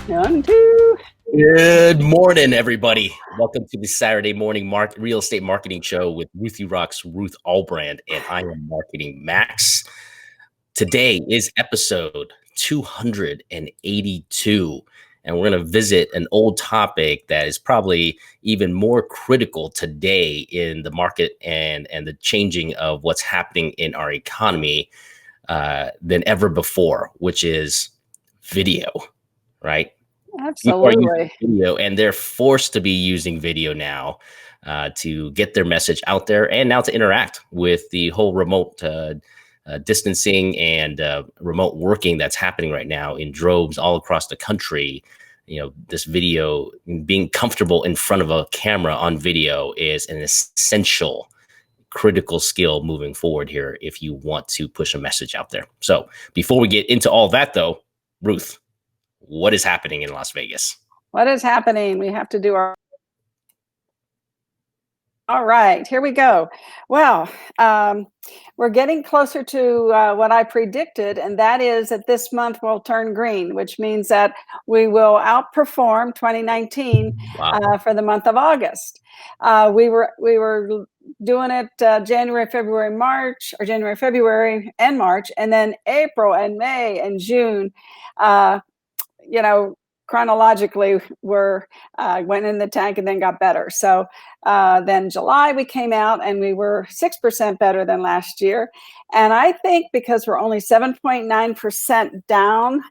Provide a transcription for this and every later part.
One, two. Good morning, everybody. Welcome to the Saturday morning real estate marketing show with RuthieRocks, Ruth Allbrand, and I am Marketing Max. Today is episode 282, and we're going to visit an old topic that is probably even more critical today in the market and the changing of what's happening in our economy than ever before, which is video, right? People are using Absolutely. video, and they're forced to be using video now to get their message out there, and now to interact with the whole remote distancing and remote working that's happening right now in droves all across the country. You know, this video, being comfortable in front of a camera on video, is an essential, critical skill moving forward here if you want to push a message out there. So before we get into all that, though, Ruth, what is happening in Las Vegas? What is happening? We have to do our. All right, here we go. Well, we're getting closer to what I predicted, and that is that this month will turn green, which means that we will outperform 2019 Wow. for the month of August. We were doing it January, February, March, or January, February, and March, and then April and May and June. Chronologically, went in the tank and then got better. So then July we came out and we were 6% better than last year. And I think because we're only 7.9% down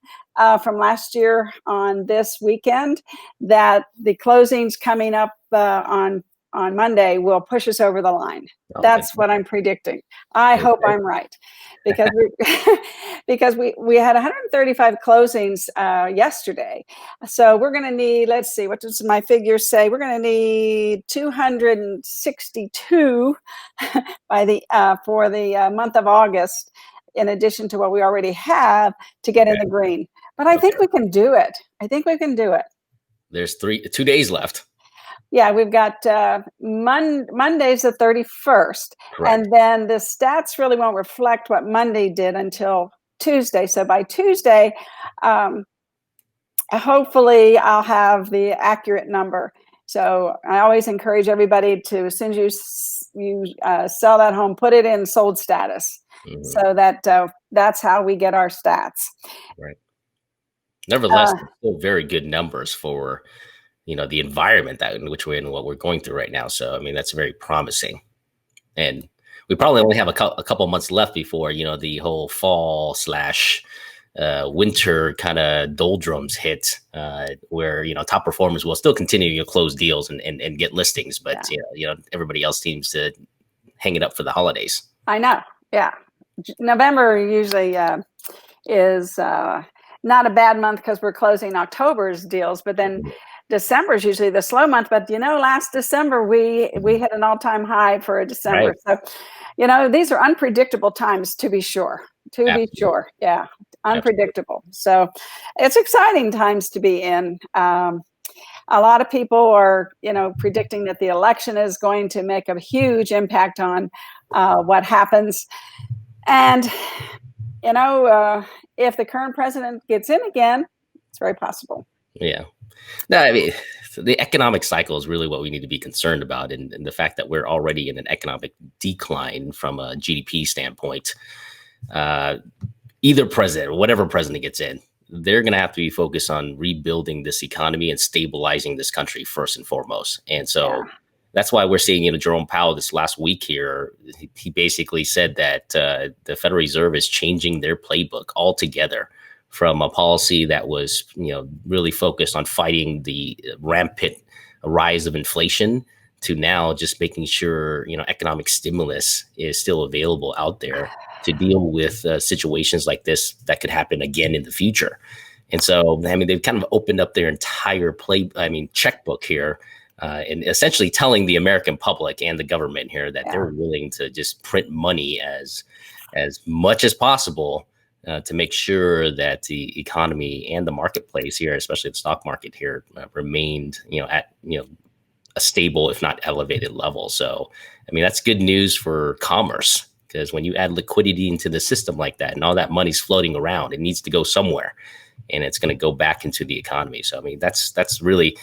from last year on this weekend, that the closings coming up on Monday will push us over the line. That's what I'm predicting. I hope I'm right, because we had 135 closings yesterday. So we're going to need, let's see, what does my figures say? We're going to need 262 by for the month of August, in addition to what we already have, to get in the green. But I think we can do it. There's 2 days left. Yeah, we've got Monday's the 31st. Correct. And then the stats really won't reflect what Monday did until Tuesday. So by Tuesday, hopefully I'll have the accurate number. So I always encourage everybody to, as soon as you sell that home, put it in sold status, so that that's how we get our stats. Right. Nevertheless, still very good numbers for the environment that in which we're in, what we're going through right now. So, I mean, that's very promising. And we probably only have a couple months left before, the whole fall / winter kind of doldrums hit, where, top performers will still continue to close deals and get listings. But, everybody else seems to hang it up for the holidays. I know. Yeah. November usually is not a bad month because we're closing October's deals, but then December is usually the slow month. But last December we hit an all-time high for a December. Right. So these are unpredictable times, to be sure. Yeah, unpredictable. Absolutely. So it's exciting times to be in. A lot of people are predicting that the election is going to make a huge impact on what happens. And if the current president gets in again, it's very possible. Yeah. No, I mean, the economic cycle is really what we need to be concerned about. And the fact that we're already in an economic decline from a GDP standpoint, either president or whatever president gets in, they're going to have to be focused on rebuilding this economy and stabilizing this country first and foremost. And so that's why we're seeing, Jerome Powell this last week here, he basically said that the Federal Reserve is changing their playbook altogether, from a policy that was, really focused on fighting the rampant rise of inflation, to now just making sure, economic stimulus is still available out there to deal with situations like this that could happen again in the future. And so, I mean, they've kind of opened up their entire checkbook here, and essentially telling the American public and the government here that they're willing to just print money as much as possible, to make sure that the economy and the marketplace here, especially the stock market here, remained, at, a stable, if not elevated level. So, I mean, that's good news for commerce, because when you add liquidity into the system like that and all that money's floating around, it needs to go somewhere. and it's going to go back into the economy. So I mean, that's really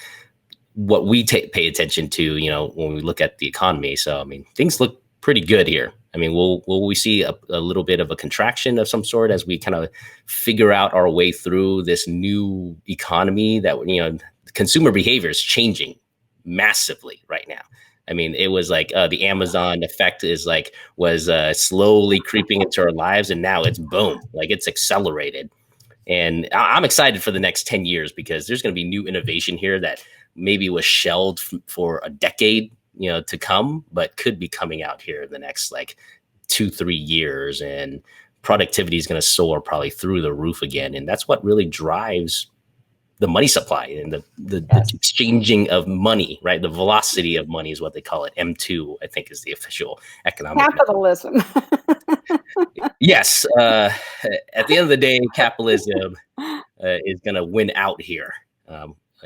what we pay attention to, when we look at the economy. So I mean, things look pretty good here. I mean, will we see a little bit of a contraction of some sort as we kind of figure out our way through this new economy that, consumer behavior is changing massively right now. I mean, it was like the Amazon effect was slowly creeping into our lives, and now it's boom, like it's accelerated. And I'm excited for the next 10 years because there's going to be new innovation here that maybe was shelved for a decade, to come, but could be coming out here in the next 2-3 years, and productivity is going to soar probably through the roof again. And that's what really drives the money supply and the exchanging of money, right? The velocity of money is what they call it. M2, I think, is the official economic capitalism. Yes. At the end of the day, capitalism is going to win out here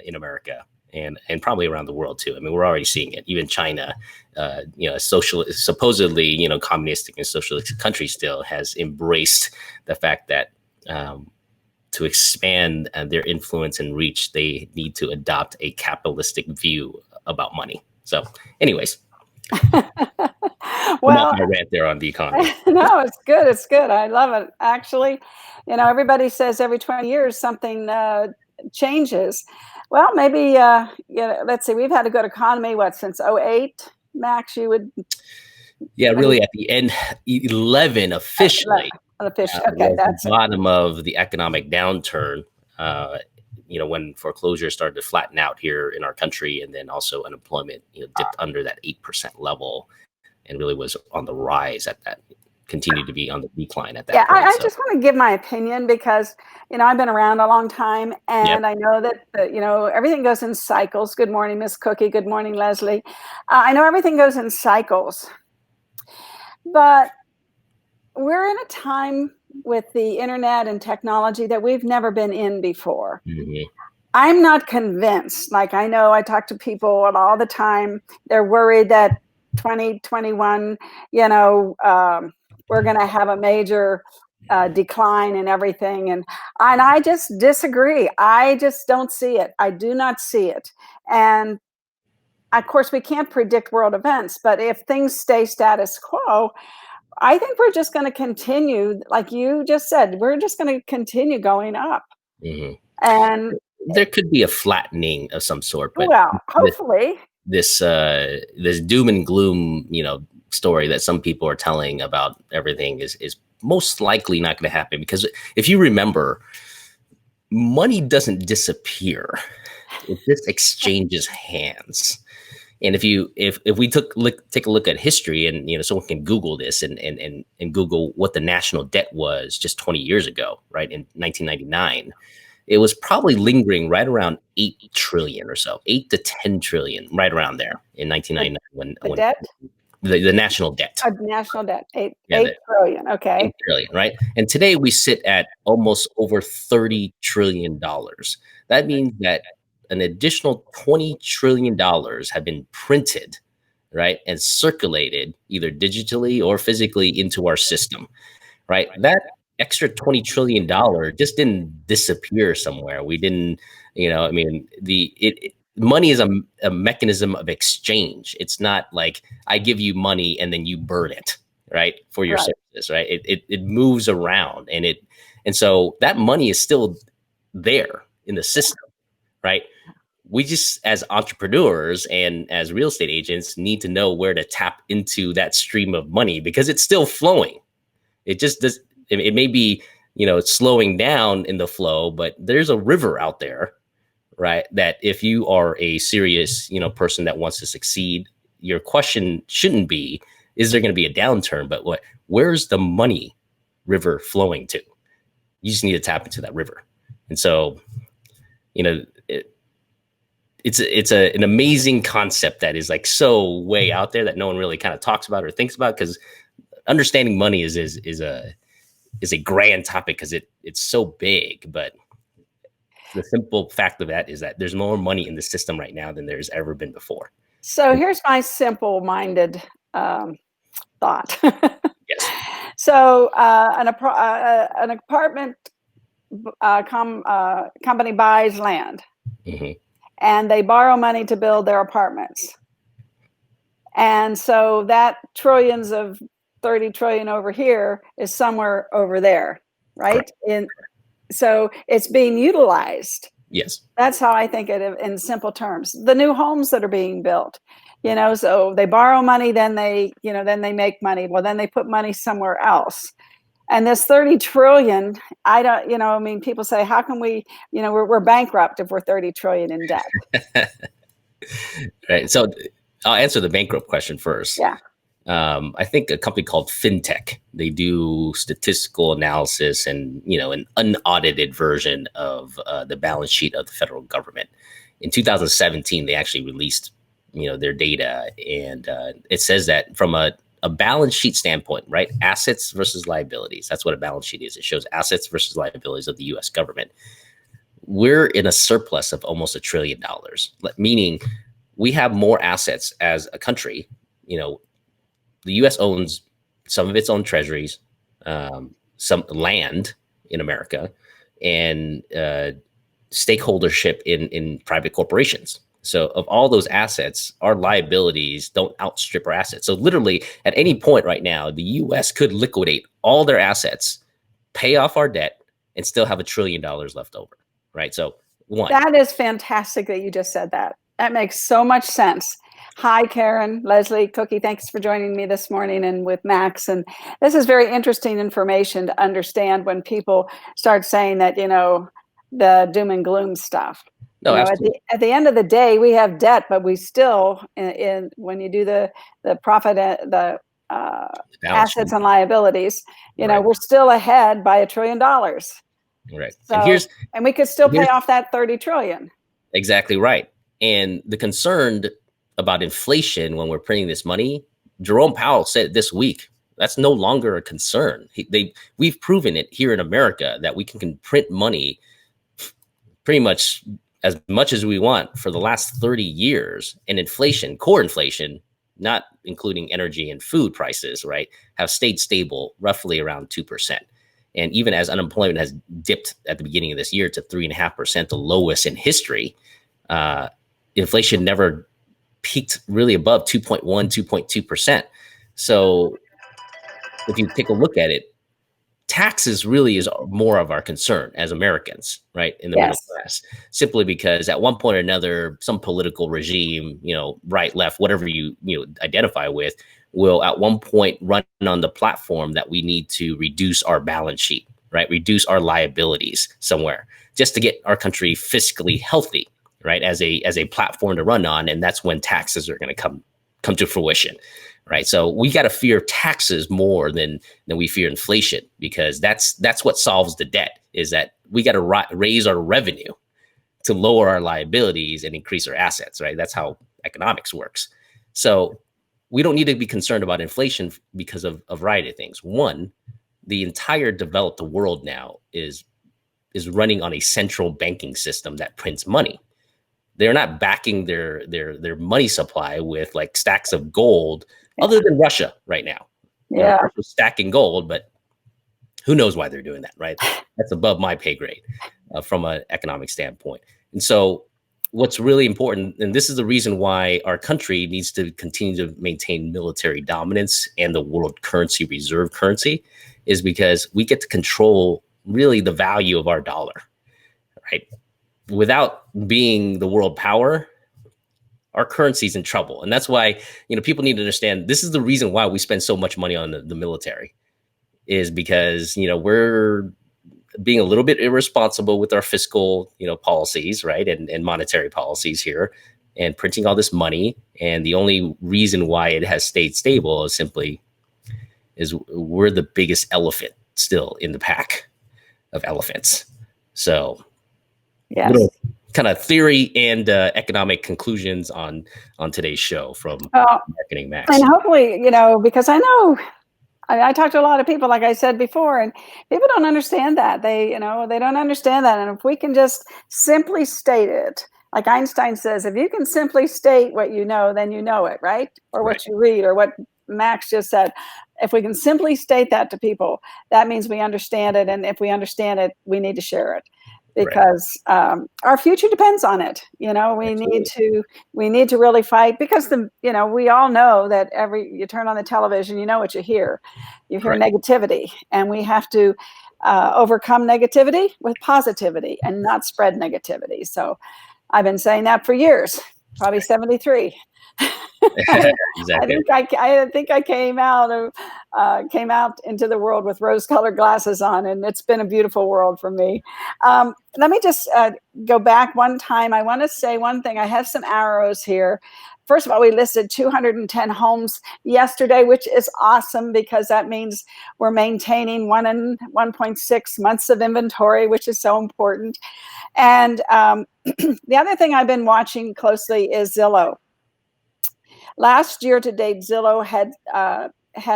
in America and probably around the world too. I mean, we're already seeing it. Even China, socialist, supposedly, communistic and socialist country still has embraced the fact that to expand their influence and reach, they need to adopt a capitalistic view about money. So anyways. Well, I rant there on the economy. No, it's good. It's good. I love it. Actually, everybody says every 20 years something changes. Well, maybe, let's see, we've had a good economy, since 2008, Max, you would? Yeah, really at the end, 11 officially. Okay, that's the bottom of the economic downturn, when foreclosures started to flatten out here in our country, and then also unemployment, dipped under that 8% level and really was on the rise at that, continued to be on the decline at that point. I just want to give my opinion because, I've been around a long time, and I know that, everything goes in cycles. Good morning, Miss Cookie. Good morning, Leslie. I know everything goes in cycles, but we're in a time with the internet and technology that we've never been in before. Mm-hmm. I'm not convinced. I know I talk to people all the time. They're worried that 2021, we're going to have a major decline in everything. And I just disagree. I just don't see it. I do not see it. And of course, we can't predict world events, but if things stay status quo, I think we're just going to continue, like you just said, we're just going to continue going up. Mm-hmm. And there could be a flattening of some sort, but hopefully this doom and gloom, story that some people are telling about everything is most likely not going to happen, because if you remember, money doesn't disappear; it just exchanges hands. And if we take a look at history, and someone can Google this and Google what the national debt was just 20 years ago, right, in 1999, it was probably lingering right around 8 trillion or so, 8 to 10 trillion, right around there in 1999 when debt. The national debt. National debt, 8 trillion. Okay. 8 trillion, right? And today we sit at almost over $30 trillion. That means that an additional $20 trillion have been printed, right, and circulated either digitally or physically into our system, right? That extra $20 trillion just didn't disappear somewhere. We didn't, money is a mechanism of exchange. It's not like I give you money and then you burn it, right, for your services, right? It moves around, and so that money is still there in the system, right? We just, as entrepreneurs and as real estate agents, need to know where to tap into that stream of money, because it's still flowing. It just does. It may be, slowing down in the flow, but there's a river out there, right? That if you are a serious, person that wants to succeed, your question shouldn't be, is there going to be a downturn? But where's the money river flowing to? You just need to tap into that river. And so, it's an amazing concept that is so way out there that no one really kind of talks about or thinks about, because understanding money is a grand topic because it's so big. But the simple fact of that is that there's more money in the system right now than there's ever been before. So here's my simple-minded thought. Yes. So an apartment company buys land, Mm-hmm. and they borrow money to build their apartments. And so that trillions of 30 trillion over here is somewhere over there, right? So it's being utilized. Yes. That's how I think it in simple terms. The new homes that are being built, so they borrow money, then they make money. Well, then they put money somewhere else. And this 30 trillion, I don't, I mean, people say, how can we, we're bankrupt if we're 30 trillion in debt. Right. So I'll answer the bankrupt question first. Yeah. I think a company called FinTech, they do statistical analysis and, an unaudited version of the balance sheet of the federal government. In 2017, they actually released, their data. And it says that from a balance sheet standpoint, right? Assets versus liabilities. That's what a balance sheet is. It shows assets versus liabilities of the US government. We're in a surplus of almost $1 trillion, meaning we have more assets as a country. The U.S. owns some of its own treasuries, some land in America, and stakeholdership in private corporations. So of all those assets, our liabilities don't outstrip our assets. So literally at any point right now, the U.S. could liquidate all their assets, pay off our debt, and still have $1 trillion left over, right? So one. That is fantastic that you just said that. That makes so much sense. Hi, Karen, Leslie, Cookie, thanks for joining me this morning and with Max. And this is very interesting information to understand when people start saying that, the doom and gloom stuff. No, at the end of the day, we have debt, but we still, when you do the profit, the assets and liabilities, right. We're still ahead by $1 trillion. Right. So, and we could still pay off that 30 trillion. Exactly right. And the concern about inflation when we're printing this money, Jerome Powell said this week, that's no longer a concern. We've proven it here in America that we can print money pretty much as we want for the last 30 years. And inflation, core inflation, not including energy and food prices, right, have stayed stable roughly around 2%. And even as unemployment has dipped at the beginning of this year to 3.5%, the lowest in history, inflation never peaked really above 2.1, 2.2%. So if you take a look at it, taxes really is more of our concern as Americans, right, in the middle class, simply because at one point or another, some political regime, right, left, whatever you identify with, will at one point run on the platform that we need to reduce our balance sheet, right, reduce our liabilities somewhere just to get our country fiscally healthy, right, as a platform to run on. And that's when taxes are going to come to fruition, right? So we got to fear taxes more than we fear inflation, because that's what solves the debt, is that we got to raise our revenue to lower our liabilities and increase our assets, right? That's how economics works. So we don't need to be concerned about inflation because of a variety of things. One, the entire developed world now is running on a central banking system that prints money. They're not backing their money supply with like stacks of gold, other than Russia right now. Yeah, Russia's stacking gold, but who knows why they're doing that, right? That's above my pay grade from an economic standpoint. And so what's really important, and this is the reason why our country needs to continue to maintain military dominance and the world currency, reserve currency, is because we get to control really the value of our dollar, right? Without being the world power, our currency's in trouble. And that's why, people need to understand this is the reason why we spend so much money on the military, is because, we're being a little bit irresponsible with our fiscal, policies, right? And monetary policies here, and printing all this money. And the only reason why it has stayed stable is we're the biggest elephant still in the pack of elephants. So little kind of theory and economic conclusions on today's show from Marketing Max. And hopefully, because I know I talk to a lot of people, like I said before, and people don't understand that. They don't understand that. And if we can just simply state it, like Einstein says, if you can simply state what you know, then you know it, right? Or what you read, or what Max just said. If we can simply state that to people, that means we understand it. And if we understand it, we need to share it, because our future depends on it. You know, we need to really fight, because we all know that you turn on the television, you know what you hear. You hear negativity, and we have to overcome negativity with positivity and not spread negativity. So I've been saying that for years, probably 73. Exactly. I think I came out into the world with rose-colored glasses on, and it's been a beautiful world for me. Let me just go back one time. I want to say one thing. I have some arrows here. First of all, we listed 210 homes yesterday, which is awesome, because that means we're maintaining 1.6 months of inventory, which is so important. And the other thing I've been watching closely is Zillow. Last year to date, Zillow had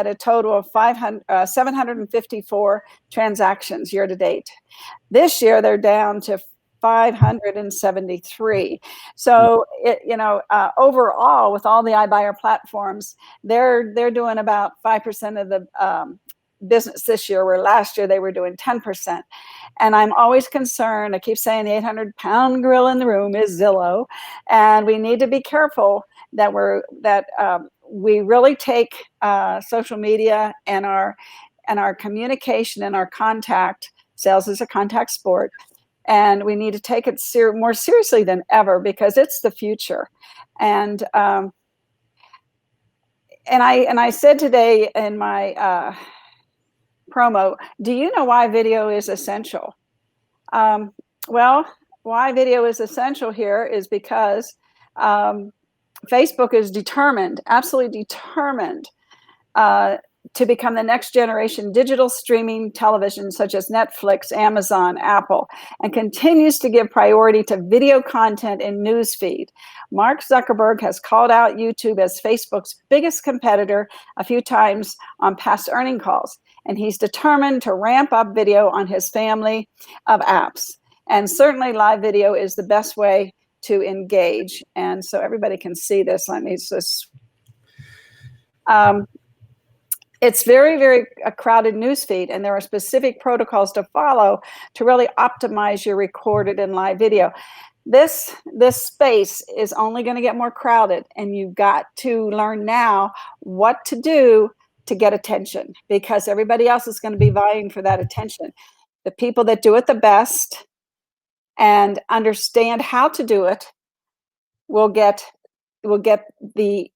a total of 754 transactions year to date. This year, they're down to 573. So, overall, with all the iBuyer platforms, they're doing about 5% of the business this year, where last year they were doing 10%. And I'm always concerned. I keep saying the 800-pound gorilla in the room is Zillow, and we need to be careful that we really take social media and our communication and our contact. Sales is a contact sport, and we need to take it more seriously than ever, because it's the future. And I said today in my promo, do you know why video is essential? Well, why video is essential here is because Facebook is determined, absolutely determined, to become the next generation digital streaming television, such as Netflix, Amazon, Apple, and continues to give priority to video content in newsfeed. Mark Zuckerberg has called out YouTube as Facebook's biggest competitor a few times on past earnings calls, and he's determined to ramp up video on his family of apps. And certainly live video is the best way to engage. And so everybody can see this. Let me just, it's very, very a crowded newsfeed, and there are specific protocols to follow to really optimize your recorded and live video. This space is only going to get more crowded, and you've got to learn now what to do to get attention, because everybody else is going to be vying for that attention. The people that do it the best and understand how to do it will get the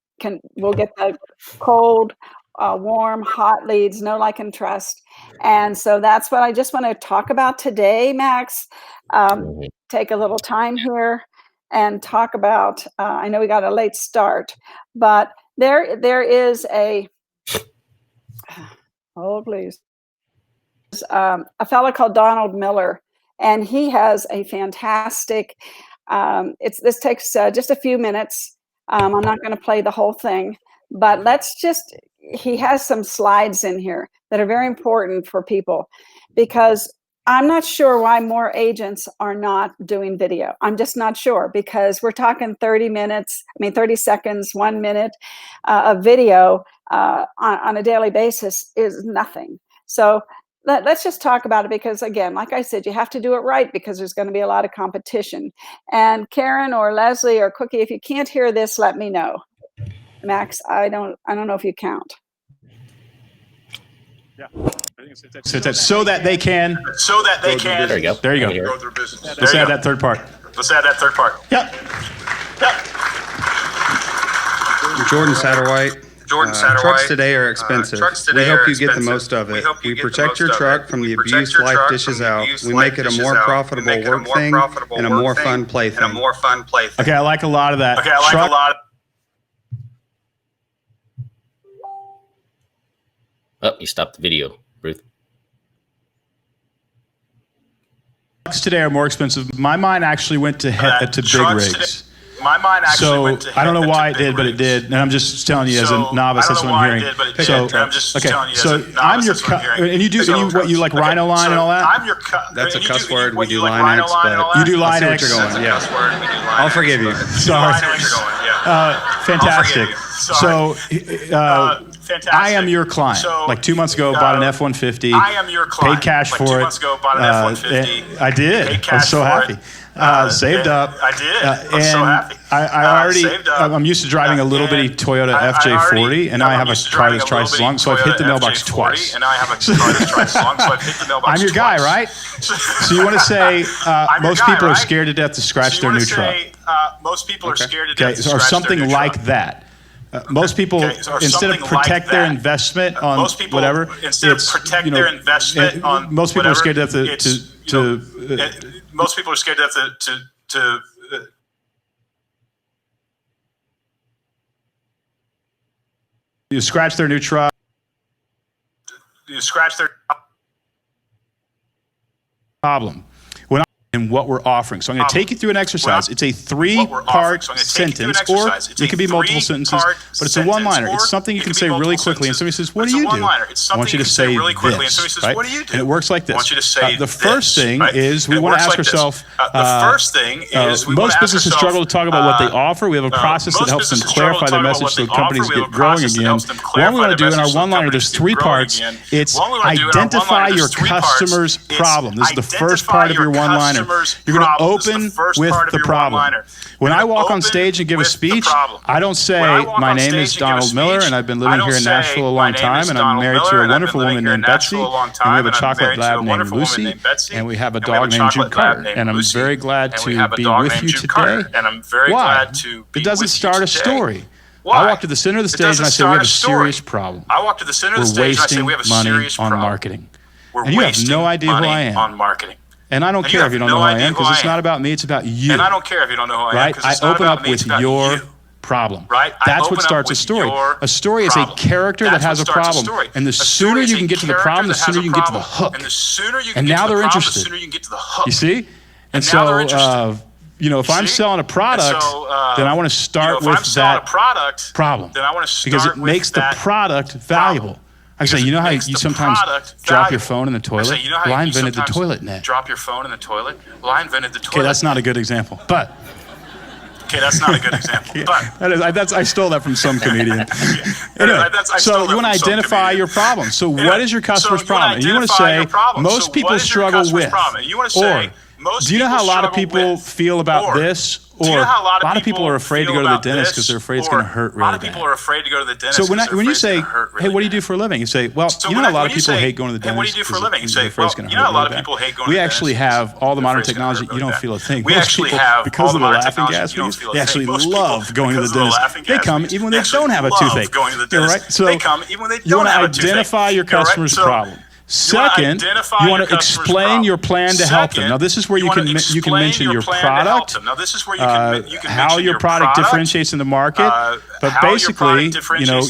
cold, warm, hot leads, know, like, and trust. And so that's what I just want to talk about today, Max. Take a little time here and talk about, I know we got a late start, but there is a, hold please, a fellow called Donald Miller, and he has a fantastic, this takes just a few minutes. I'm not going to play the whole thing, but he has some slides in here that are very important for people, because I'm not sure why more agents are not doing video. I'm just not sure, because we're talking 30 seconds, 1 minute of video on a daily basis is nothing. So let's just talk about it, because again, like I said, you have to do it right, because there's going to be a lot of competition. And Karen or Leslie or Cookie, if you can't hear this, let me know. Max, I don't know if you count. Yeah. So that they can. There you go. There you go. Go through business. Let's add that third part. Yep. Jordan Satterwhite. Trucks today are expensive. We help you get the most of it. We protect your truck from the abuse life dishes out. We make it a more profitable work thing and a more fun play thing. Okay, I like a lot of that. Oh, you stopped the video, Ruth. Trucks today are more expensive. My mind actually went to big rigs. So I don't know why it did, but it did. And I'm just telling you as a novice, that's what I'm hearing. So I'm your and you like Rhino line and all that? That's a cuss word. We do Line X, but you do Line I X. see what you're going. Yeah. I'll forgive you. Sorry. Fantastic. So, Fantastic. I am your client. So, like 2 months ago, bought an F-150. I am your client. Paid cash for it. 2 months ago, bought an F-150. I did. Paid I cash was so for happy. Saved up. I did. I was so happy. I'm used to driving a little bitty Toyota FJ40, and I have a car that's twice as long, so I've hit the mailbox twice. And I have a car that's twice as long, so I've hit the mailbox I'm your guy, right? So you want to say most people are scared to death to scratch their new truck. Most people are scared to death to Or scratch something their new like truck. that. Most people, instead of protect their investment on whatever, instead of protect their investment on most people are scared to death most people are scared to death to you scratch their new truck. You scratch their problem. And what we're offering. So I'm going to take you through an exercise. It's a 3-part sentence, or it could be multiple sentences, but it's a one-liner. It's something you can say really quickly, and somebody says, what do you do? I want you to say this, right? And it works like this. The first thing is we want to ask ourselves, most businesses struggle to talk about what they offer. We have a process that helps them clarify their message so companies get growing again. What we want to do in our one-liner, there's 3 parts. It's identify your customer's problem. This is the first part of your one-liner. You're going to open with the problem. When I walk on stage and give a speech, I don't say, my name is Donald Miller, and I've been living here in Nashville a long time, and I'm married to a wonderful woman named Betsy, and we have a chocolate lab named Lucy, and we have a dog named Jude Carter, and I'm very glad to be with you today. Why? It doesn't start a story. I walk to the center of the stage and I say, we have a serious problem. We're wasting money on marketing. And you have no idea who I am. And I don't care if you don't know who I am, because it's not about me, it's about you. And I don't care if you don't know who I am, right? because it's I not open about up me, with it's about your you. problem. Right? That's what starts a story. A story is a character that has a problem. And the sooner you can get to the problem, the sooner you can get to the hook. And now they're interested. You see? And so, if I'm selling a product, then I want to start with that problem, because it makes the product valuable. I say, you know how you sometimes drop your phone in the toilet? Well, I invented the toilet net. Drop your phone in the toilet? Well, I invented the toilet. Okay, that's not a good example, but. Okay, that's not a good example, but. I stole that from some comedian. Anyway, so you want to identify your problem. So what is your customer's problem? And you want to say, most people struggle with. Or, do you know how a lot of people feel about this? Or a lot of people are afraid to go to the dentist because they're afraid it's going to hurt really bad. A lot of people are afraid to go to the dentist. So when you say, hey, what do you do for a living? You say, well, you know, a lot of people hate going to the dentist. What do you do for a living? You say, well, you know, a lot of people hate going to the dentist. We actually have all the modern technology. You don't feel a thing. We actually have, because of the laughing gas we use, they actually love going to the dentist. They come even when they don't have a toothache. Right? So you want to identify your customer's problem. Second, you want to explain your plan to help them. Now, this is where you can mention your product, how your product differentiates in the market. But basically,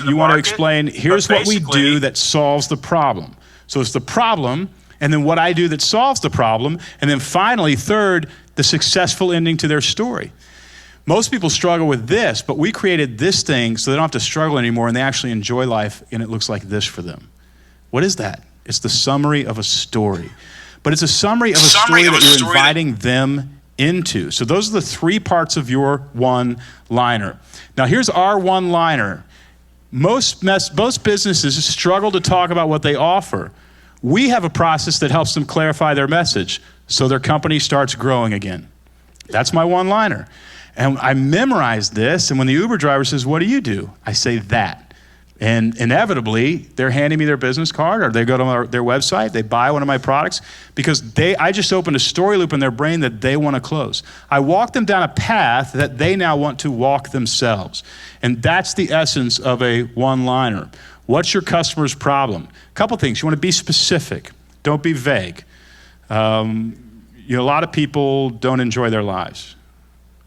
you want to explain, here's what we do that solves the problem. So it's the problem, and then what I do that solves the problem, and then finally, third, the successful ending to their story. Most people struggle with this, but we created this thing so they don't have to struggle anymore, and they actually enjoy life, and it looks like this for them. What is that? It's the summary of a story. But it's a summary of a story that you're inviting them into. So those are the 3 parts of your one-liner. Now here's our one-liner. Most businesses struggle to talk about what they offer. We have a process that helps them clarify their message so their company starts growing again. That's my one-liner. And I memorized this, and when the Uber driver says, what do you do? I say that. And inevitably, they're handing me their business card, or they go to their website, they buy one of my products, because I just opened a story loop in their brain that they want to close. I walk them down a path that they now want to walk themselves. And that's the essence of a one-liner. What's your customer's problem? A couple things. You want to be specific. Don't be vague. A lot of people don't enjoy their lives.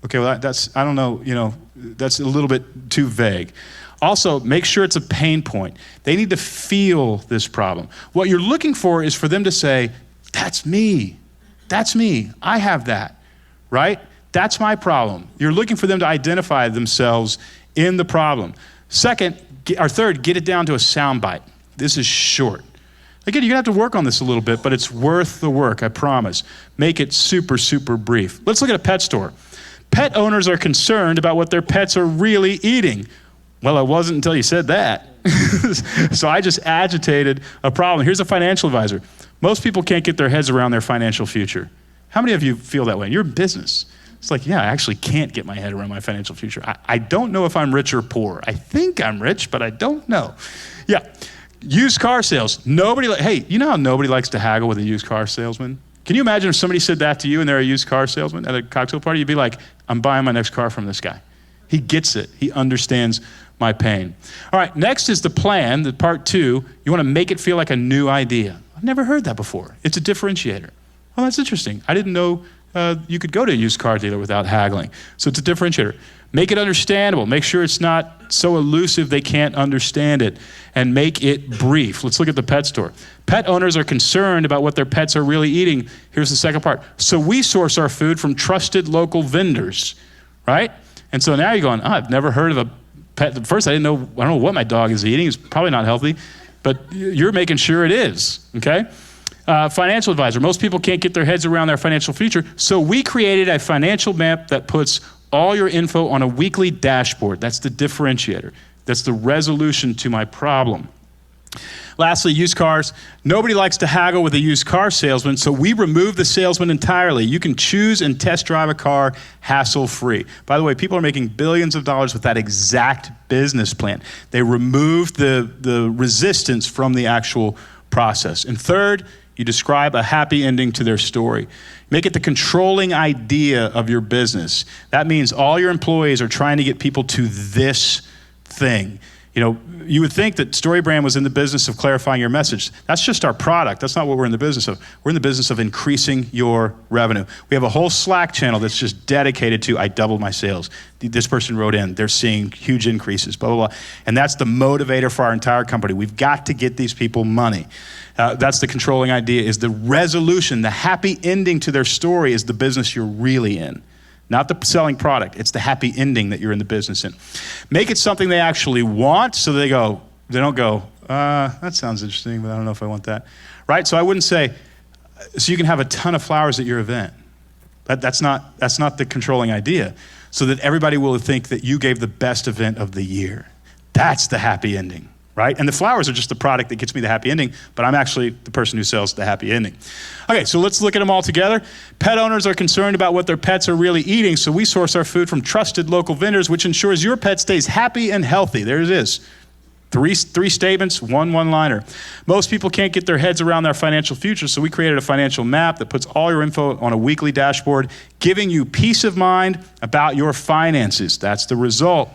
Okay, well, that's a little bit too vague. Also, make sure it's a pain point. They need to feel this problem. What you're looking for is for them to say, that's me. That's me. I have that, right? That's my problem. You're looking for them to identify themselves in the problem. Third, get it down to a soundbite. This is short. Again, you're going to have to work on this a little bit, but it's worth the work, I promise. Make it super, super brief. Let's look at a pet store. Pet owners are concerned about what their pets are really eating. Well, it wasn't until you said that. So I just agitated a problem. Here's a financial advisor. Most people can't get their heads around their financial future. How many of you feel that way? You're in business. It's like, yeah, I actually can't get my head around my financial future. I don't know if I'm rich or poor. I think I'm rich, but I don't know. Yeah, used car sales. Hey, you know how nobody likes to haggle with a used car salesman? Can you imagine if somebody said that to you and they're a used car salesman at a cocktail party? You'd be like, I'm buying my next car from this guy. He gets it. He understands my pain. All right, next is the plan, the part 2. You want to make it feel like a new idea. I've never heard that before. It's a differentiator. Oh, that's interesting. I didn't know you could go to a used car dealer without haggling. So it's a differentiator. Make it understandable. Make sure it's not so elusive they can't understand it. And make it brief. Let's look at the pet store. Pet owners are concerned about what their pets are really eating. Here's the second part. So we source our food from trusted local vendors, right? And so now you're going, I've never heard of a pet. At first I don't know what my dog is eating. It's probably not healthy, but you're making sure it is, okay? Financial advisor. Most people can't get their heads around their financial future, so we created a financial map that puts all your info on a weekly dashboard. That's the differentiator. That's the resolution to my problem. Lastly, used cars. Nobody likes to haggle with a used car salesman, so we remove the salesman entirely. You can choose and test drive a car hassle-free. By the way, people are making billions of dollars with that exact business plan. They removed the resistance from the actual process. And third, you describe a happy ending to their story. Make it the controlling idea of your business. That means all your employees are trying to get people to this thing. You know, you would think that StoryBrand was in the business of clarifying your message. That's just our product. That's not what we're in the business of. We're in the business of increasing your revenue. We have a whole Slack channel that's just dedicated to, I doubled my sales. This person wrote in, they're seeing huge increases, blah, blah, blah. And that's the motivator for our entire company. We've got to get these people money. That's the controlling idea, is the resolution, the happy ending to their story is the business you're really in. Not the selling product. It's the happy ending that you're in the business in. Make it something they actually want, so they don't go, that sounds interesting, but I don't know if I want that. Right? So I wouldn't say, so you can have a ton of flowers at your event. That's not the controlling idea. So that everybody will think that you gave the best event of the year. That's the happy ending. Right? And the flowers are just the product that gets me the happy ending, but I'm actually the person who sells the happy ending. Okay, so let's look at them all together. Pet owners are concerned about what their pets are really eating, so we source our food from trusted local vendors, which ensures your pet stays happy and healthy. There it is. Three statements, one-liner. Most people can't get their heads around their financial future, so we created a financial map that puts all your info on a weekly dashboard, giving you peace of mind about your finances. That's the result.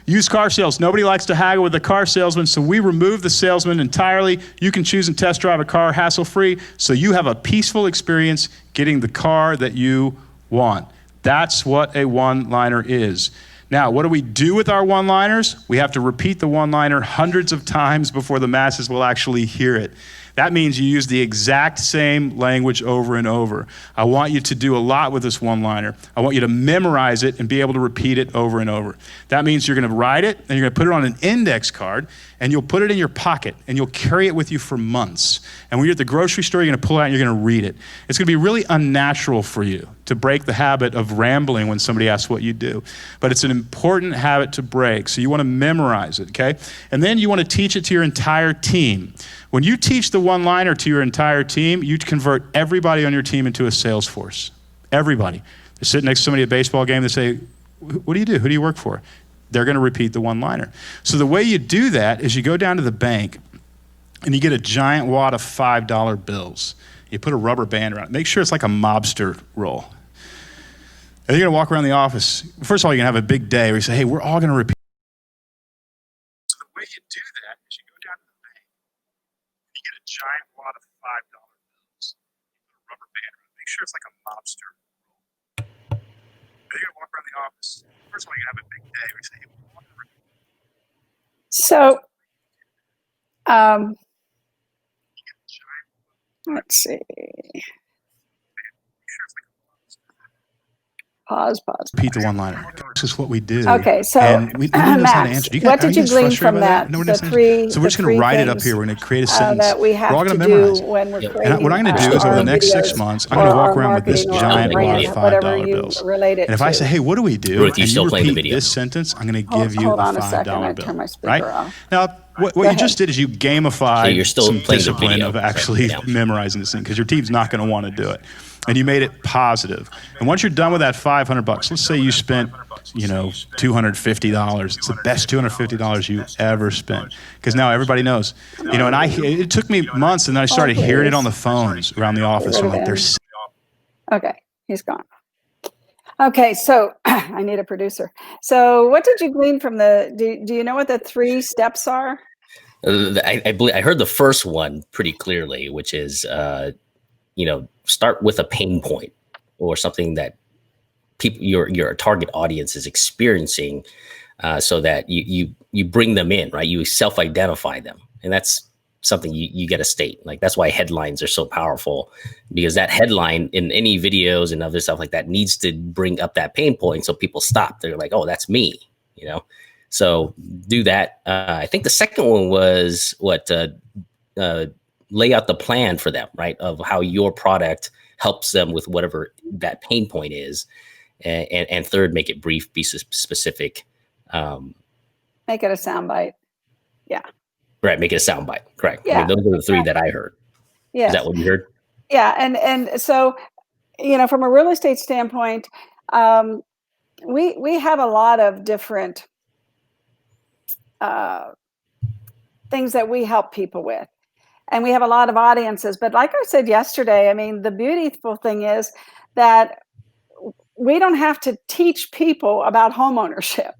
Used car sales. Nobody likes to haggle with the car salesman, so we remove the salesman entirely. You can choose and test drive a car hassle-free, so you have a peaceful experience getting the car that you want. That's what a one-liner is. Now, what do we do with our one-liners? We have to repeat the one-liner hundreds of times before the masses will actually hear it. That means you use the exact same language over and over. I want you to do a lot with this one-liner. I want you to memorize it and be able to repeat it over and over. That means you're going to write it, and you're going to put it on an index card, and you'll put it in your pocket, and you'll carry it with you for months. And when you're at the grocery store, you're going to pull it out and you're going to read it. It's going to be really unnatural for you to break the habit of rambling when somebody asks what you do. But it's an important habit to break, so you want to memorize it, okay? And then you want to teach it to your entire team. When you teach the one-liner to your entire team, you convert everybody on your team into a sales force. Everybody. They're sitting next to somebody at a baseball game, they say, what do you do? Who do you work for? They're going to repeat the one-liner. So the way you do that is you go down to the bank and you get a giant wad of $5 bills. You put a rubber band around it. Make sure it's like a mobster roll. And you're going to walk around the office. First of all, you're going to have a big day where you say, hey, we're all going to repeat. So the way you do that is you go down to the bank and you get a giant wad of $5 bills. You put a rubber band around it. Make sure it's like a mobster roll. Then you're going to walk around the office. First of all, you're going to have a big day where you say, hey, we're all going to repeat. So, let's see. Pause. Repeat the one-liner. This is what we do. Okay, so and nobody knows how to answer. What did you glean from that? So we're just going to write it up here. We're going to create a sentence. That we have we're all going to to memorize do it. when we're Yep. creating. And what I'm going to do is over the next 6 months, I'm going to walk around with this giant wad of $5 bills. And if I say, hey, what do we do? Ruthie, and still you playing the repeat video. this sentence, I'm going to give you a Hold on a second. I $5 turn bill. my speaker Right? off. Now, what you just did is you gamified you're still some playing the discipline video. of actually Yeah. memorizing this thing because your team's not going to want to do it. And you made it positive. And once you're done with that $500, let's say you spent, $250. It's the best $250 you ever spent. Because now everybody knows. And it took me months, and then I started hearing it on the phones around the office. I'm like, there's. Okay, he's gone. Okay, so I need a producer. So what did you glean from do you know what the 3 steps are? I believe I heard the first one pretty clearly, which is, start with a pain point or something that people, your target audience is experiencing, so that you bring them in, right? You self-identify them, and that's something you got to state. Like, that's why headlines are so powerful, because that headline in any videos and other stuff like that needs to bring up that pain point, so people stop. They're like, oh, that's me, So do that. I think the second one was lay out the plan for them, right? Of how your product helps them with whatever that pain point is. And third, make it brief, be specific. Make it a soundbite. Yeah. Right. Make it a soundbite. Correct. Yeah. I mean, those are the 3 that I heard. Yeah. Is that what you heard? Yeah. And so, from a real estate standpoint, we have a lot of different things that we help people with. And we have a lot of audiences. But like I said yesterday, I mean, the beautiful thing is that we don't have to teach people about homeownership.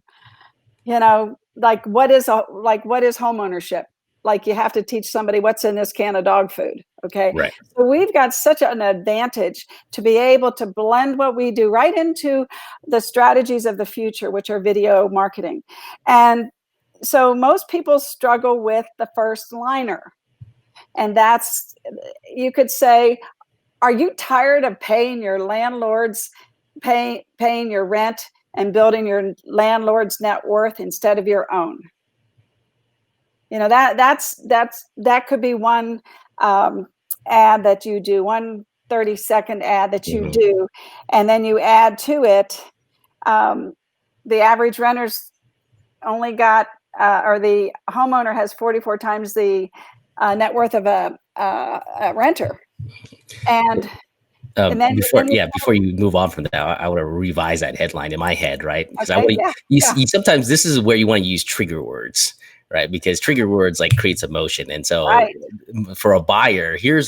Like what is homeownership? Like, you have to teach somebody what's in this can of dog food. Okay. Right. So we've got such an advantage to be able to blend what we do right into the strategies of the future, which are video marketing. And so most people struggle with the first liner. And that's, you could say, are you tired of paying your landlords, paying your rent and building your landlord's net worth instead of your own? That could be one ad that you do, one 30-second ad that you do. And then you add to it, the average renter's only got, or the homeowner has 44 times the net worth of a renter. And then before you move on from that, I want to revise that headline in my head, right? Because you sometimes this is where you want to use trigger words, right? Because trigger words like creates emotion, and so for a buyer, here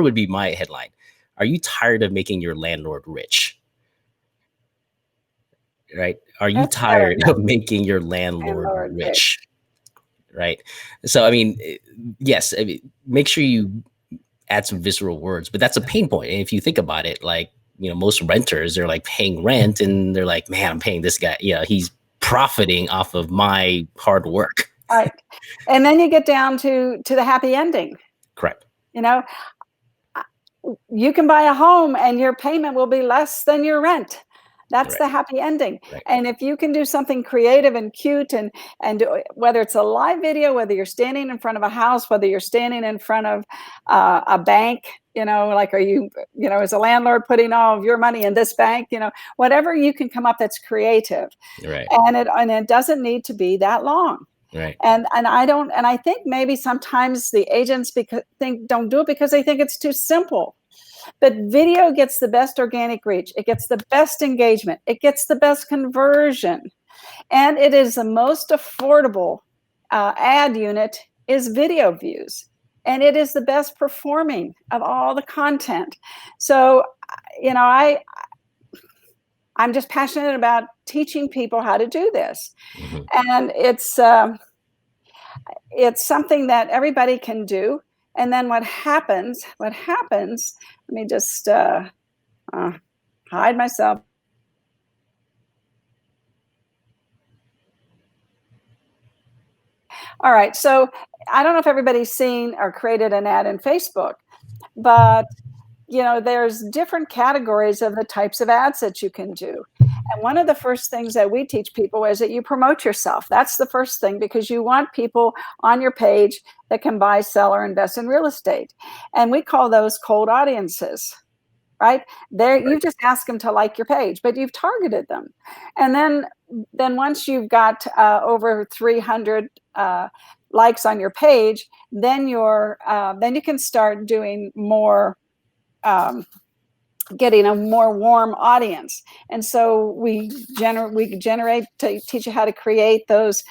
would be my headline: are you tired of making your landlord rich? Right? Are you tired of making your landlord rich? Right. So, I mean, yes, make sure you add some visceral words, but that's a pain point. And if you think about it, like, most renters, they're like paying rent and they're like, man, I'm paying this guy. He's profiting off of my hard work. Right. And then you get down to the happy ending. Correct. You can buy a home and your payment will be less than your rent. That's the happy ending. Right. And if you can do something creative and cute and whether it's a live video, whether you're standing in front of a house, whether you're standing in front of a bank, like, are you, as a landlord putting all of your money in this bank, whatever you can come up that's creative. Right. And it doesn't need to be that long. Right. And I think maybe sometimes the agents don't do it because they think it's too simple. But video gets the best organic reach. It gets the best engagement. It gets the best conversion. And it is the most affordable ad unit is video views. And it is the best performing of all the content. So, I'm just passionate about teaching people how to do this. And it's something that everybody can do. And then what happens, let me just hide myself. All right, so I don't know if everybody's seen or created an ad in Facebook, but there's different categories of the types of ads that you can do. And one of the first things that we teach people is that you promote yourself. That's the first thing, because you want people on your page that can buy, sell, or invest in real estate. And we call those cold audiences, right? You just ask them to like your page, but you've targeted them. And then once you've got over 300 likes on your page, then you can start doing more, getting a more warm audience. And so we teach you how to create those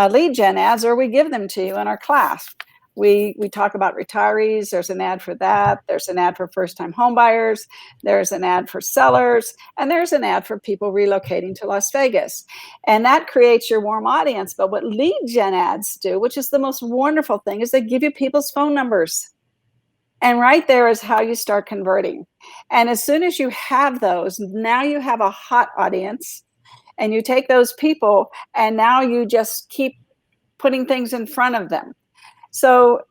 lead gen ads, or we give them to you in our class. We talk about retirees. There's an ad for that. There's an ad for first-time home buyers. There's an ad for sellers. And there's an ad for people relocating to Las Vegas. And that creates your warm audience. But what lead gen ads do, which is the most wonderful thing, is they give you people's phone numbers. And right there is how you start converting. And as soon as you have those, now you have a hot audience, and you take those people and now you just keep putting things in front of them. So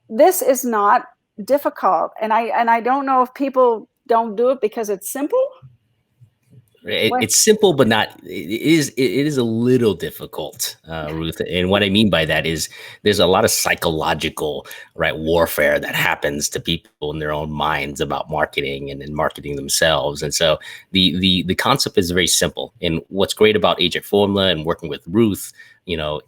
this is not difficult. And I don't know if people don't do it because it's simple. It's simple, but not. It is a little difficult, Ruth. And what I mean by that is there's a lot of psychological warfare that happens to people in their own minds about marketing and marketing themselves. And so the concept is very simple. And what's great about Agent Formula and working with Ruth,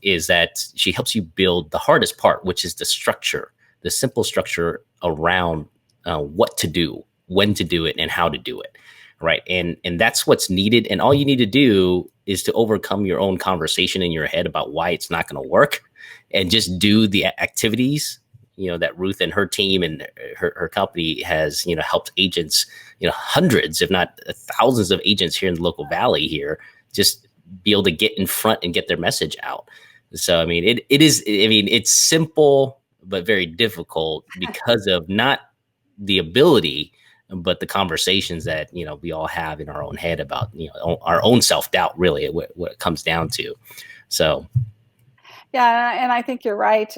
is that she helps you build the hardest part, which is the structure, the simple structure around what to do, when to do it, and how to do it. Right. And that's what's needed. And all you need to do is to overcome your own conversation in your head about why it's not going to work, and just do the activities, that Ruth and her team and her company has, helped agents, hundreds, if not thousands of agents here in the local valley here, just be able to get in front and get their message out. So, I mean, it's simple, but very difficult because of not the ability, but the conversations that, we all have in our own head about, our own self-doubt, really, what it comes down to. So. Yeah. And I think you're right.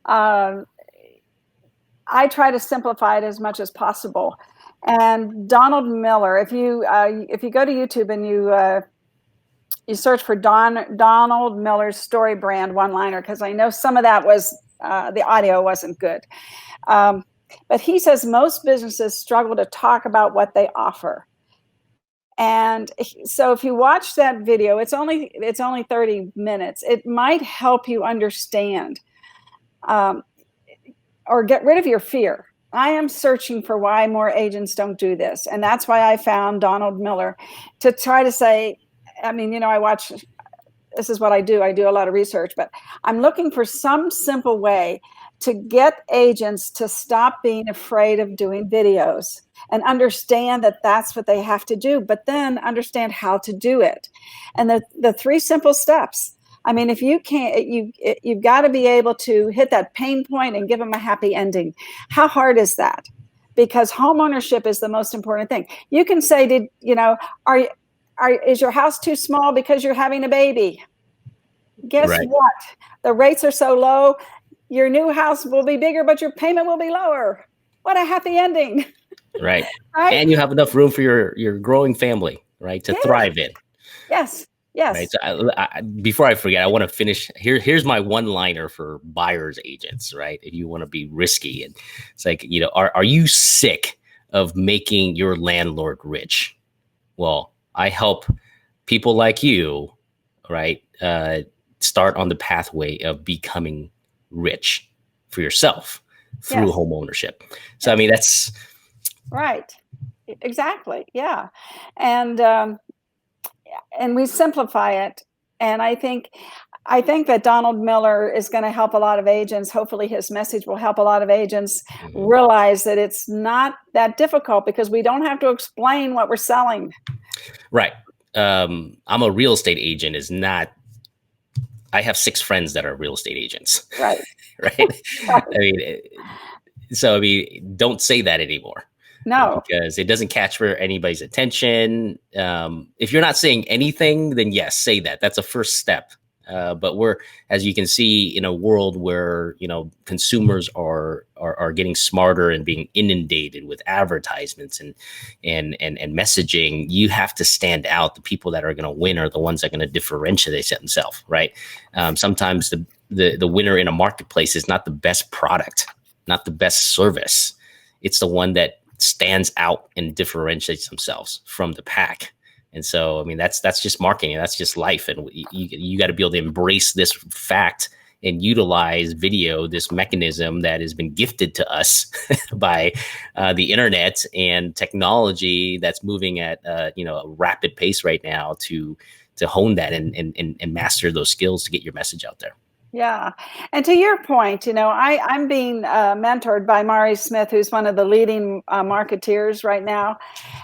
I try to simplify it as much as possible. And Donald Miller, if you go to YouTube and you search for Donald Miller's story brand one-liner, because I know some of that was, the audio wasn't good. But he says most businesses struggle to talk about what they offer. And so if you watch that video, it's only 30 minutes. It might help you understand, or get rid of your fear. I am searching for why more agents don't do this. And that's why I found Donald Miller, to try to say, this is what I do. I do a lot of research, but I'm looking for some simple way to get agents to stop being afraid of doing videos and understand that that's what they have to do, but then understand how to do it. And the 3 simple steps. I mean, if you can't, you've got to be able to hit that pain point and give them a happy ending. How hard is that? Because home ownership is the most important thing. You can say, is your house too small because you're having a baby? Guess what? The rates are so low. Your new house will be bigger, but your payment will be lower. What a happy ending. Right. And you have enough room for your growing family, right, to thrive in. Yes. Right? So before I forget, I want to finish. Here's my one-liner for buyers agents, right? If you want to be risky. And it's like, are you sick of making your landlord rich? Well, I help people like you, right, start on the pathway of becoming rich for yourself through home ownership. So, I mean, that's right. Exactly. Yeah. And we simplify it. And I think that Donald Miller is going to help a lot of agents. Hopefully his message will help a lot of agents realize that it's not that difficult, because we don't have to explain what we're selling. Right. I'm a real estate agent I have 6 friends that are real estate agents. Right. Right. Don't say that anymore. No, because it doesn't catch for anybody's attention. If you're not saying anything, then yes, say that. That's a first step. But we're, as you can see, in a world where, consumers are getting smarter and being inundated with advertisements and messaging. You have to stand out. The people that are going to win are the ones that are going to differentiate themselves, right? Sometimes the winner in a marketplace is not the best product, not the best service. It's the one that stands out and differentiates themselves from the pack. And so, I mean, that's just marketing. That's just life. And you got to be able to embrace this fact and utilize video, this mechanism that has been gifted to us by the internet and technology that's moving at a rapid pace right now to hone that and master those skills to get your message out there. Yeah. And to your point, I'm being mentored by Mari Smith, who's one of the leading marketeers right now.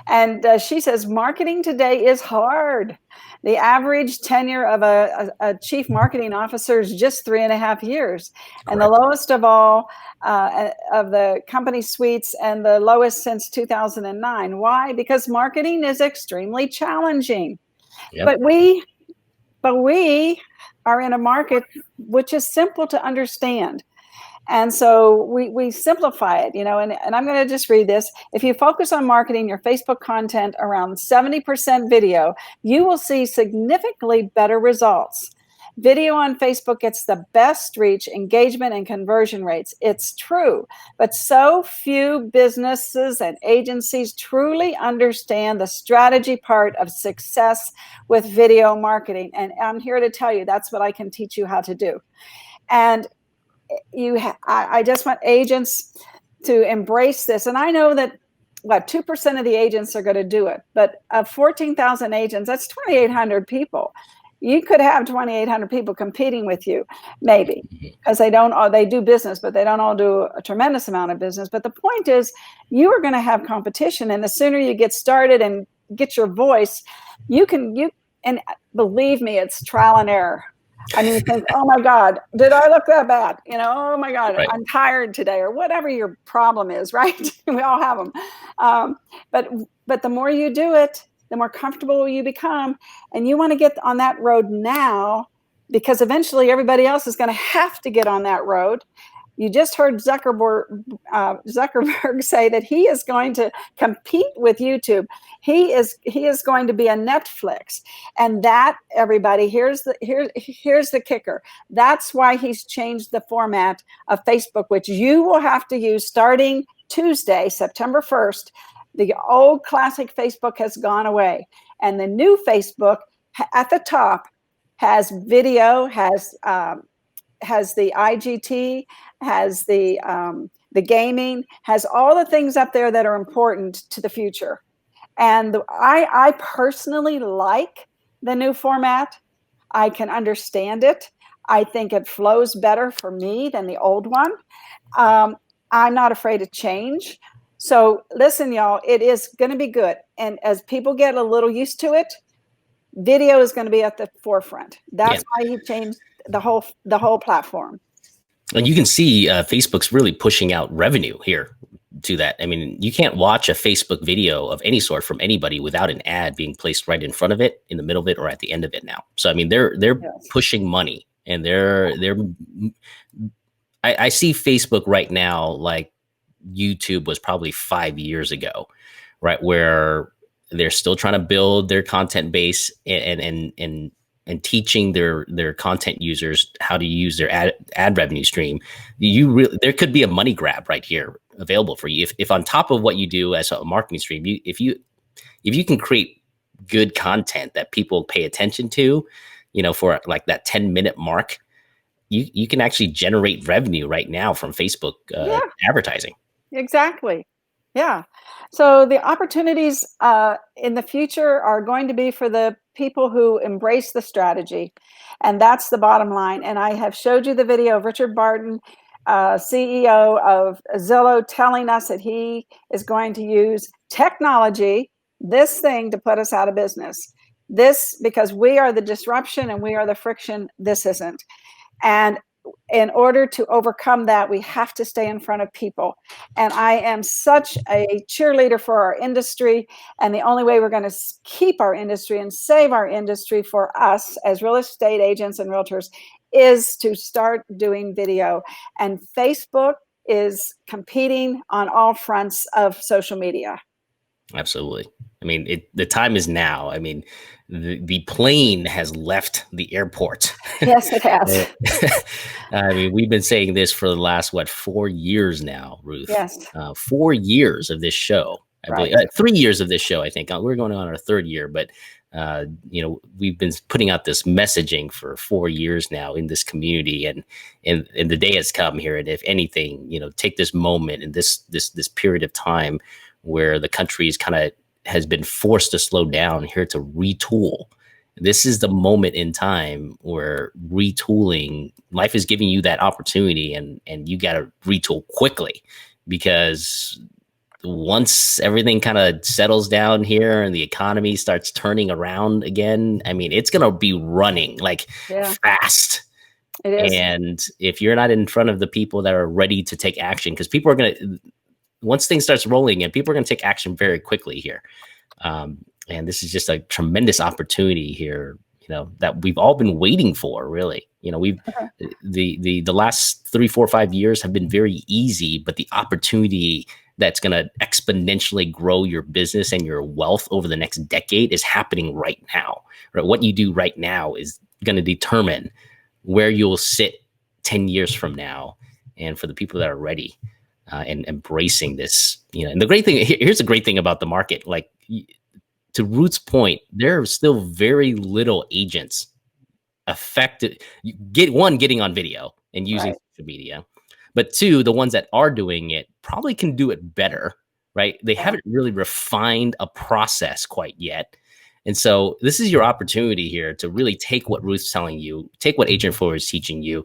And she says, marketing today is hard. The average tenure of a chief marketing officer is just 3.5 years. Correct. And the lowest of all of the company suites, and the lowest since 2009. Why? Because marketing is extremely challenging. Yep. But we are in a market which is simple to understand. And so we simplify it, and I'm going to just read this. If you focus on marketing your Facebook content around 70% video, you will see significantly better results. Video on Facebook gets the best reach, engagement, and conversion rates. It's true, but so few businesses and agencies truly understand the strategy part of success with video marketing. And I'm here to tell you that's what I can teach you how to do. And I just want agents to embrace this. And I know that 2% of the agents are going to do it, but of 14,000 agents, that's 2,800 people. You could have 2,800 people competing with you, maybe, because they do business, but they don't all do a tremendous amount of business. But the point is, you are going to have competition, and the sooner you get started and get your voice, and believe me, it's trial and error. I mean, you think, oh my God, did I look that bad? Oh my God, right. I'm tired today, or whatever your problem is, right? We all have them. But the more you do it, the more comfortable you become. And you want to get on that road now, because eventually everybody else is going to have to get on that road. You just heard Zuckerberg say that he is going to compete with YouTube. He is going to be a Netflix. And that, everybody, here's the kicker. That's why he's changed the format of Facebook, which you will have to use starting Tuesday, September 1st. The old classic Facebook has gone away. And the new Facebook at the top has video, has the IGT, has the gaming, has all the things up there that are important to the future. And I personally like the new format. I can understand it. I think it flows better for me than the old one. I'm not afraid of change. So listen, y'all, it is going to be good. And as people get a little used to it, video is going to be at the forefront. That's why he changed the whole platform. And you can see Facebook's really pushing out revenue here to that. I mean, you can't watch a Facebook video of any sort from anybody without an ad being placed right in front of it, in the middle of it, or at the end of it now. So, I mean, they're pushing money, and I see Facebook right now like YouTube was probably 5 years ago, right? Where they're still trying to build their content base and teaching their content users how to use their ad revenue stream. There could be a money grab right here available for you. If on top of what you do as a marketing stream, if you can create good content that people pay attention to, for like that 10-minute mark, you can actually generate revenue right now from Facebook advertising. Exactly. Yeah. So the opportunities in the future are going to be for the people who embrace the strategy. And that's the bottom line. And I have showed you the video of Richard Barton, CEO of Zillow, telling us that he is going to use technology, this thing, to put us out of business. This, because we are the disruption and we are the friction, this isn't. And in order to overcome that, we have to stay in front of people. And I am such a cheerleader for our industry. And the only way we're going to keep our industry and save our industry for us as real estate agents and realtors is to start doing video. And Facebook is competing on all fronts of social media. Absolutely. I mean, the time is now. I mean, the plane has left the airport. Yes, it has. I mean, we've been saying this for the last, 4 years now, Ruth? Yes. 4 years of this show. I believe 3 years of this show, I think. We're going on our third year, but we've been putting out this messaging for 4 years now in this community, and the day has come here. And if anything, take this moment and this period of time where the country has been forced to slow down here to retool. This is the moment in time where retooling, life is giving you that opportunity, and you got to retool quickly, because once everything kind of settles down here and the economy starts turning around again, I mean, it's going to be running fast. It is. And if you're not in front of the people that are ready to take action, because people are going to, once things starts rolling and people are going to take action very quickly here. And this is just a tremendous opportunity here, that we've all been waiting for, really. The last 3, 4, 5 years have been very easy, but the opportunity that's going to exponentially grow your business and your wealth over the next decade is happening right now. Right? What you do right now is going to determine where you'll sit 10 years from now. And for the people that are ready, and embracing this, and the great thing, here's the great thing about the market. Like, to Ruth's point, there are still very little agents affected. Getting on video and using social media, but 2, the ones that are doing it probably can do it better, right? They haven't really refined a process quite yet. And so this is your opportunity here to really take what Ruth's telling you, take what Agent Forward is teaching you,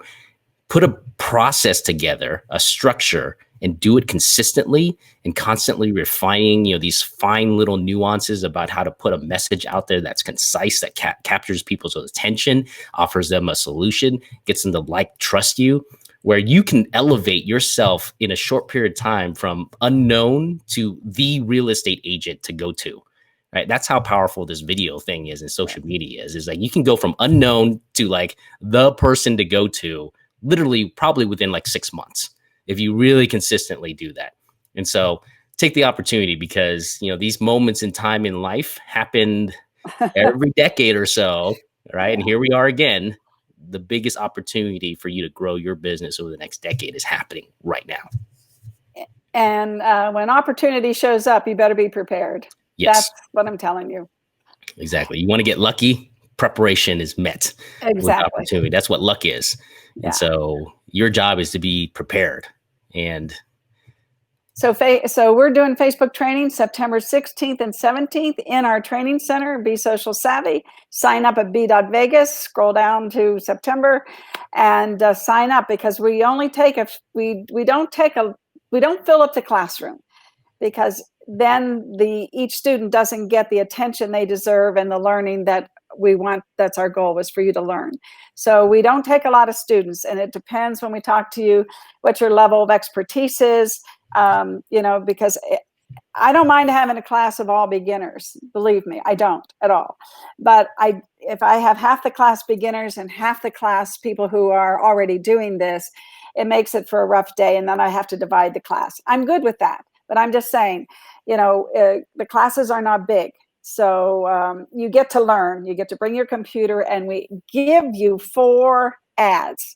put a process together, a structure, and do it consistently and constantly refining, these fine little nuances about how to put a message out there that's concise, that captures people's attention, offers them a solution, gets them to trust you, where you can elevate yourself in a short period of time from unknown to the real estate agent to go to. Right? That's how powerful this video thing is, and social media is like, you can go from unknown to the person to go to literally probably within 6 months, if you really consistently do that. And so take the opportunity, because, these moments in time in life happened every decade or so, right? And here we are again. The biggest opportunity for you to grow your business over the next decade is happening right now. And when opportunity shows up, you better be prepared. Yes. That's what I'm telling you. Exactly. You want to get lucky, preparation is met with opportunity. That's what luck is. Yeah. And so your job is to be prepared. And so we're doing Facebook training September 16th and 17th in our training center, Be Social Savvy. Sign up at b.vegas, scroll down to September, and sign up, because we only take we don't fill up the classroom, because then each student doesn't get the attention they deserve and the learning that we want. That's our goal, was for you to learn. So we don't take a lot of students, and it depends when we talk to you what your level of expertise is, because I don't mind having a class of all beginners. Believe me, I don't at all. But if I have half the class beginners and half the class people who are already doing this, it makes it for a rough day, and then I have to divide the class. I'm good with that, but I'm just saying, the classes are not big. So you get to learn, you get to bring your computer, and we give you 4 ads.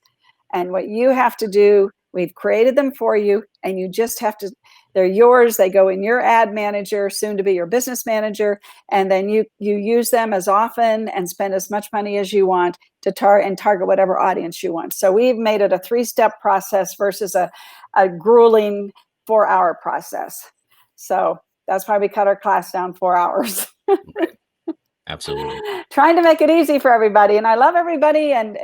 And what you have to do, we've created them for you, and you just have to, they're yours. They go in your ad manager, soon to be your business manager. And then you use them as often and spend as much money as you want to target whatever audience you want. So we've made it a 3-step process versus a grueling 4-hour process. So that's why we cut our class down 4 hours. Absolutely. Trying to make it easy for everybody. And I love everybody. And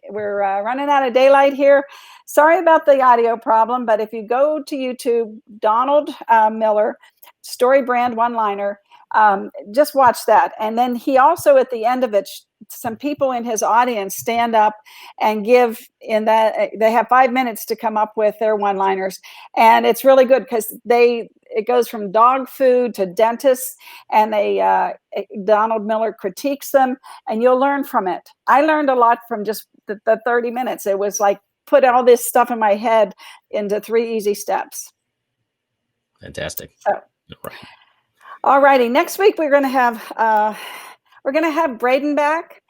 we're running out of daylight here. Sorry about the audio problem, but if you go to YouTube, Donald Miller, Story Brand One-Liner, just watch that. And then he also, at the end of it, some people in his audience stand up and give in that they have 5 minutes to come up with their one-liners, and it's really good because it goes from dog food to dentists, and Donald Miller critiques them, and you'll learn from it. I learned a lot from just the 30 minutes. It was like put all this stuff in my head into 3 easy steps. Fantastic. So, all righty. Next week we're going to have Braden back.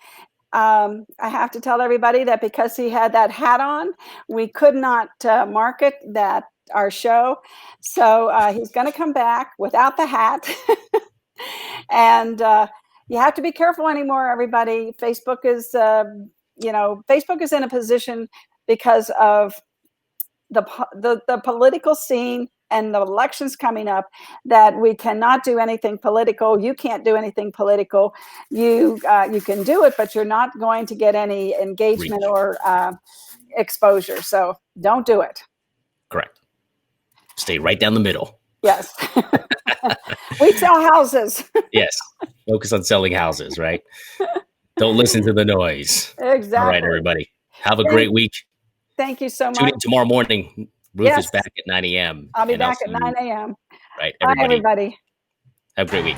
I have to tell everybody that because he had that hat on, we could not market our show. So he's going to come back without the hat. And you have to be careful anymore, everybody. Facebook is in a position because of the political scene and the elections coming up that we cannot do anything political. You can't do anything political. You can do it, but you're not going to get any engagement or exposure. So don't do it. Correct. Stay right down the middle. Yes. We sell houses. Yes. Focus on selling houses, right? Don't listen to the noise. Exactly. All right, everybody. Have a great week. Thank you so much. Tune in tomorrow morning. Ruth is back at 9 a.m. I'll be back at 9 a.m. Right. Bye, everybody. Have a great week.